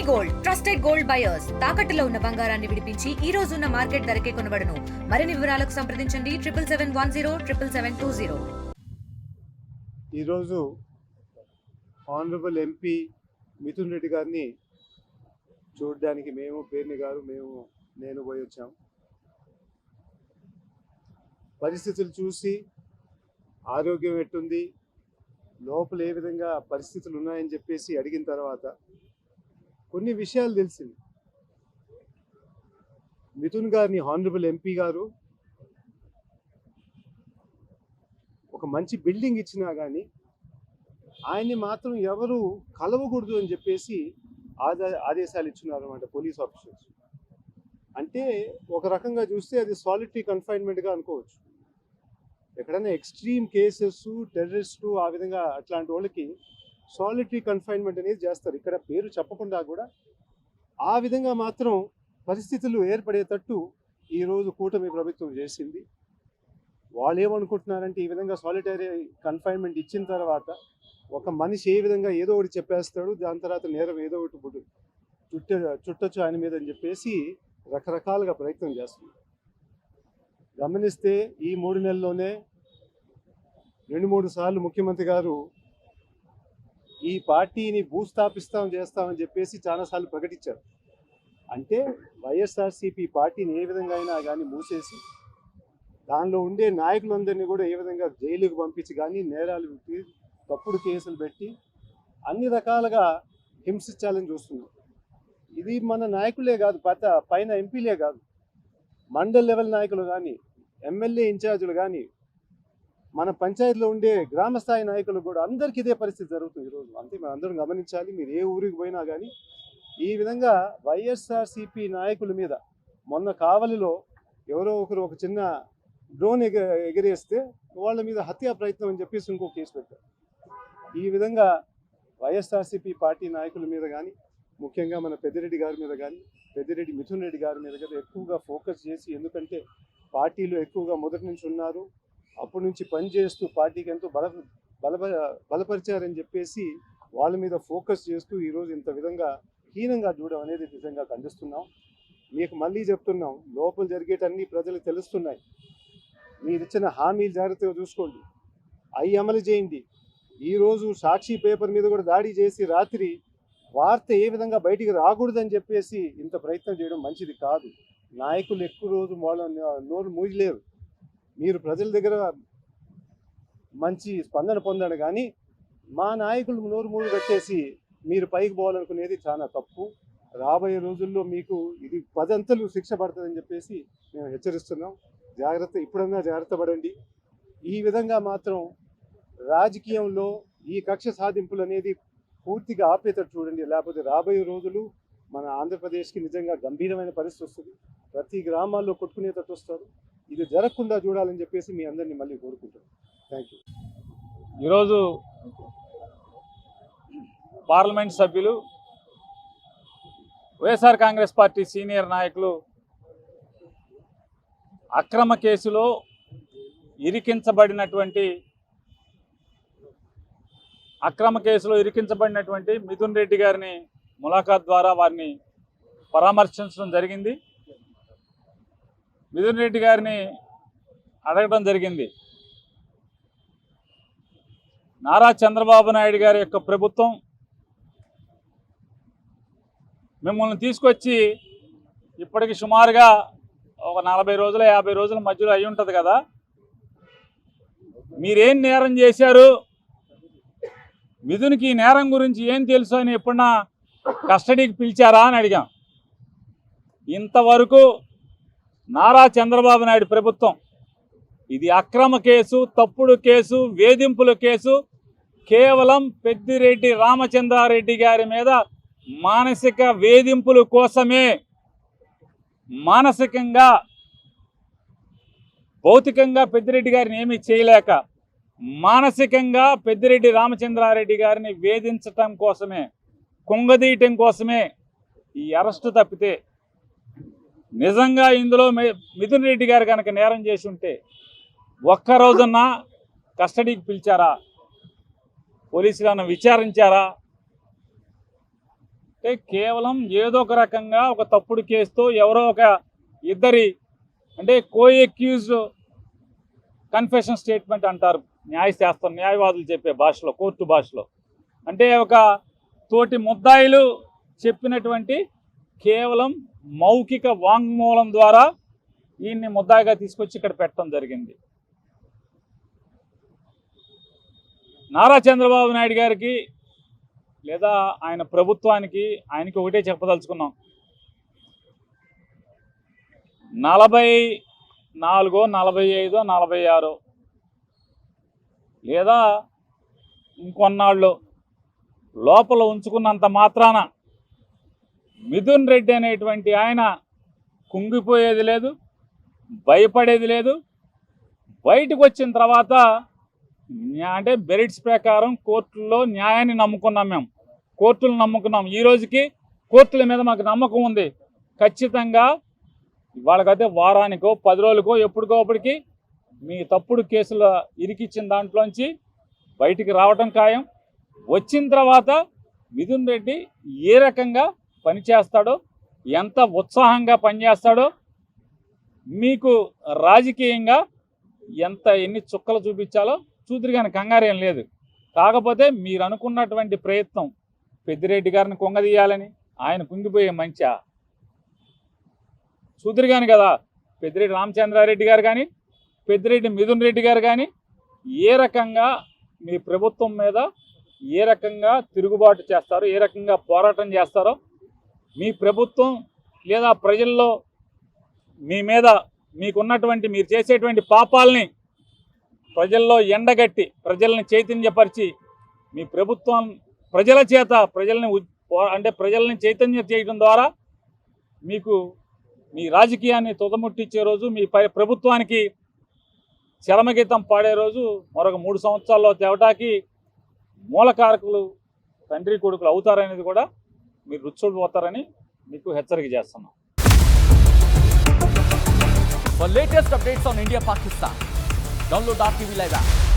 Gold trusted gold buyers తాకట్టులో ఉన్న బంగారాన్ని విడిపించి ఈ రోజు ఉన్న మార్కెట్ ధరకే కొనబడును. మరిన్ని వివరాలకు సంప్రదించండి 7771077720. ఈరోజు ఆనరబుల్ ఎంపీ మిథున్ రెడ్డి గారిని చూడడానికి పేర్ని గారు నేను పోయి వచ్చాం. పరిస్థితులు చూసి ఆరోగ్యం ఎట్టుంది, లోపల ఏ విధంగా పరిస్థితులు ఉన్నాయని చెప్పేసి అడిగిన తర్వాత కొన్ని విషయాలు తెలిసింది. మిథున్ గారిని ఆనరబుల్ ఎంపీ గారు ఒక మంచి బిల్డింగ్ ఇచ్చినా కానీ ఆయన్ని మాత్రం ఎవరు కలవకూడదు అని చెప్పేసి ఆదేశాలు ఇచ్చున్నారు అన్నమాట పోలీస్ ఆఫీసర్స్. అంటే ఒక రకంగా చూస్తే అది సాలిటరీ కన్ఫైన్మెంట్గా అనుకోవచ్చు. ఎక్కడైనా ఎక్స్ట్రీమ్ కేసెస్, టెర్రరిస్టు, ఆ విధంగా అట్లాంటి వాళ్ళకి సాలిటరీ కన్ఫైన్మెంట్ అనేది చేస్తారు. ఇక్కడ పేరు చెప్పకుండా కూడా ఆ విధంగా మాత్రం పరిస్థితులు ఏర్పడేటట్టు ఈరోజు కూటమి ప్రభుత్వం చేసింది. వాళ్ళు ఏమనుకుంటున్నారంటే ఈ విధంగా సాలిటరీ కన్ఫైన్మెంట్ ఇచ్చిన తర్వాత ఒక మనిషి ఏ విధంగా ఏదో ఒకటి చెప్పేస్తాడు, దాని తర్వాత నేరం ఏదో ఒకటి చుట్టొచ్చు ఆయన మీద అని చెప్పేసి రకరకాలుగా ప్రయత్నం చేస్తుంది. గమనిస్తే ఈ 3 నెలల్లోనే 2-3 సార్లు ముఖ్యమంత్రి గారు ఈ పార్టీని చేస్తామని చెప్పేసి చాలాసార్లు ప్రకటించారు. అంటే వైఎస్ఆర్సీపీ పార్టీని ఏ విధంగా అయినా కానీ మూసేసి దానిలో ఉండే నాయకులందరినీ కూడా ఏ విధంగా జైలుకు పంపించి కానీ నేరాలు పెట్టి తప్పుడు కేసులు పెట్టి అన్ని రకాలుగా హింసించాలని చూస్తున్నాం. ఇది మన నాయకులే కాదు, పైన ఎంపీలే కాదు, మండల్ లెవెల్ నాయకులు కానీ, ఎమ్మెల్యే ఇన్ఛార్జీలు కానీ, మన పంచాయతీలో ఉండే గ్రామ స్థాయి నాయకులు కూడా అందరికీ ఇదే పరిస్థితి జరుగుతుంది ఈరోజు. అంతే మనం అందరం గమనించాలి. మీరు ఏ ఊరికి పోయినా కానీ ఈ విధంగా వైఎస్ఆర్సీపీ నాయకుల మీద మొన్న కావలిలో ఎవరో ఒకరు ఒక చిన్న డ్రోన్ ఎగిరేస్తే వాళ్ళ మీద హత్యా ప్రయత్నం అని చెప్పేసి ఇంకో కేసు పెట్టారు. ఈ విధంగా వైఎస్ఆర్సీపీ పార్టీ నాయకుల మీద కానీ, ముఖ్యంగా మన పెద్దిరెడ్డి గారి మీద కానీ, పెద్దిరెడ్డి మిథున్ రెడ్డి గారి మీద కానీ ఎక్కువగా ఫోకస్ చేసి, ఎందుకంటే పార్టీలో ఎక్కువగా మొదటి నుంచి ఉన్నారు, అప్పటి నుంచి పనిచేస్తూ పార్టీకి ఎంతో బలపరిచారని చెప్పేసి వాళ్ళ మీద ఫోకస్ చేస్తూ ఈరోజు ఇంత విధంగా హీనంగా చూడడం అనేది నిజంగా ఖండిస్తున్నాం. మీకు మళ్ళీ చెప్తున్నాం, లోపల జరిగేటన్నీ ప్రజలకు తెలుస్తున్నాయి. మీరు ఇచ్చిన హామీలు జాగ్రత్తగా చూసుకోండి, అవి అమలు చేయండి. ఈరోజు సాక్షి పేపర్ మీద కూడా దాడి చేసి రాత్రి వార్త ఏ విధంగా బయటికి రాకూడదని చెప్పేసి ఇంత ప్రయత్నం చేయడం మంచిది కాదు. నాయకులు ఎక్కువ రోజు నోరు మూయలేరు. మీరు ప్రజల దగ్గర మంచి స్పందన పొందాడు కానీ మా నాయకులు నోరు మూడు కట్టేసి మీరు పైకి పోవాలనుకునేది చాలా తప్పు. రాబోయే రోజుల్లో మీకు ఇది 10 అంతలు శిక్ష పడుతుందని చెప్పేసి మేము హెచ్చరిస్తున్నాం. ఇప్పుడన్నా జాగ్రత్త పడండి. ఈ విధంగా మాత్రం రాజకీయంలో ఈ కక్ష సాధింపులు అనేది పూర్తిగా ఆపేటట్టు చూడండి. లేకపోతే రాబోయే రోజులు మన ఆంధ్రప్రదేశ్కి నిజంగా గంభీరమైన పరిస్థితి వస్తుంది. ప్రతి గ్రామాల్లో కొట్టుకునేటట్టు వస్తారు. ఇది జరగకుండా చూడాలని చెప్పేసి మీ అందరినీ మళ్ళీ కోరుకుంటున్నాను. Thank you. ఈరోజు పార్లమెంట్ సభ్యులు, వైఎస్ఆర్ కాంగ్రెస్ పార్టీ సీనియర్ నాయకులు అక్రమ కేసులో ఇరికించబడినటువంటి మిథున్ రెడ్డి గారిని ములాఖాత్ ద్వారా వారిని పరామర్శించడం జరిగింది. మిథున్ రెడ్డి గారిని అడగడం జరిగింది, నారా చంద్రబాబు నాయుడు గారి యొక్క ప్రభుత్వం మిమ్మల్ని తీసుకొచ్చి ఇప్పటికి సుమారుగా ఒక 40 రోజుల 50 రోజుల మధ్యలో అయి ఉంటుంది కదా, మీరేం నేరం చేశారు, మిథున్కి ఈ నేరం గురించి ఏం తెలుసు అని ఎప్పుడన్నా కస్టడీకి పిలిచారా అని అడిగాం. ఇంతవరకు నారా చంద్రబాబు నాయుడు ప్రభుత్వం ఇది అక్రమ కేసు, తప్పుడు కేసు, వేధింపుల కేసు, కేవలం పెద్దిరెడ్డి రామచంద్రారెడ్డి గారి మీద మానసిక వేధింపుల కోసమే, మానసికంగా భౌతికంగా పెద్దిరెడ్డి గారిని ఏమీ చేయలేక మానసికంగా పెద్దిరెడ్డి రామచంద్రారెడ్డి గారిని వేధించటం కోసమే, కుంగదీయటం కోసమే ఈ అరెస్టు తప్పితే నిజంగా ఇందులో మిథున్ రెడ్డి గారు కనుక నేరం చేసి ఉంటే ఒక్కరోజున్నా కస్టడీకి పిలిచారా, పోలీసులను విచారించారా? అంటే కేవలం ఏదో ఒక రకంగా ఒక తప్పుడు కేసుతో ఎవరో ఒక ఇద్దరి అంటే కో-అక్యూజ్డ్ కన్ఫెషన్ స్టేట్మెంట్ అంటారు న్యాయశాస్త్రం న్యాయవాదులు చెప్పే భాషలో, కోర్టు భాషలో. అంటే ఒక తోటి ముద్దాయిలు చెప్పినటువంటి కేవలం మౌఖిక వాంగ్మూలం ద్వారా ఈయన్ని ముద్దాయిగా తీసుకొచ్చి ఇక్కడ పెట్టడం జరిగింది. నారా చంద్రబాబు నాయుడు గారికి లేదా ఆయన ప్రభుత్వానికి ఆయనకి ఒకటే చెప్పదలుచుకున్నాం. 44, 45, 46 లేదా ఇంకొన్నాళ్ళు లోపల ఉంచుకున్నంత మాత్రాన మిథున్ రెడ్డి అనేటువంటి ఆయన కుంగిపోయేది లేదు, భయపడేది లేదు. బయటకు వచ్చిన తర్వాత అంటే మెరిట్స్ ప్రకారం కోర్టుల్లో న్యాయాన్ని నమ్ముకున్నాం, మేము కోర్టులు నమ్ముకున్నాం. ఈ రోజుకి కోర్టుల మీద మాకు నమ్మకం ఉంది. ఖచ్చితంగా వాళ్ళకైతే వారానికో 10 రోజులకో ఎప్పటికోప్పటికి మీ తప్పుడు కేసుల ఇరికిచ్చిన దాంట్లోంచి బయటికి రావటం ఖాయం. వచ్చిన తర్వాత మిథున్ రెడ్డి ఏ రకంగా పనిచేస్తాడో, ఎంత ఉత్సాహంగా పనిచేస్తాడో, మీకు రాజకీయంగా ఎన్ని చుక్కలు చూపించాలో చూద్దరు, కానీ కంగారేం లేదు. కాకపోతే మీరు అనుకున్నటువంటి ప్రయత్నం పెద్దిరెడ్డి గారిని కుంగదీయాలని, ఆయన కుంగిపోయే మంచా చూద్దరు కానీ కదా. పెద్దిరెడ్డి రామచంద్రారెడ్డి గారు కానీ, పెద్దిరెడ్డి మిథున్ రెడ్డి గారు కానీ ఏ రకంగా మీ ప్రభుత్వం మీద ఏ రకంగా తిరుగుబాటు చేస్తారో, ఏ రకంగా పోరాటం చేస్తారో, మీ ప్రభుత్వం లేదా ప్రజల్లో మీ మీద మీకున్నటువంటి మీరు చేసేటువంటి పాపాలని ప్రజల్లో ఎండగట్టి ప్రజల్ని చైతన్యపరిచి మీ ప్రభుత్వం ప్రజల్ని చైతన్యం చేయడం ద్వారా మీకు మీ రాజకీయాన్ని తుదముట్టించే రోజు, మీ ప్రభుత్వానికి చరమగీతం పాడే రోజు మరొక 3 సంవత్సరాల్లో తేవటానికి మూలకారకులు తండ్రి కొడుకులు అవుతారనేది కూడా మీరు రుచి మీకు హెచ్చరిక చేస్తున్నాం. For latest updates on India Pakistan, download our TV Live app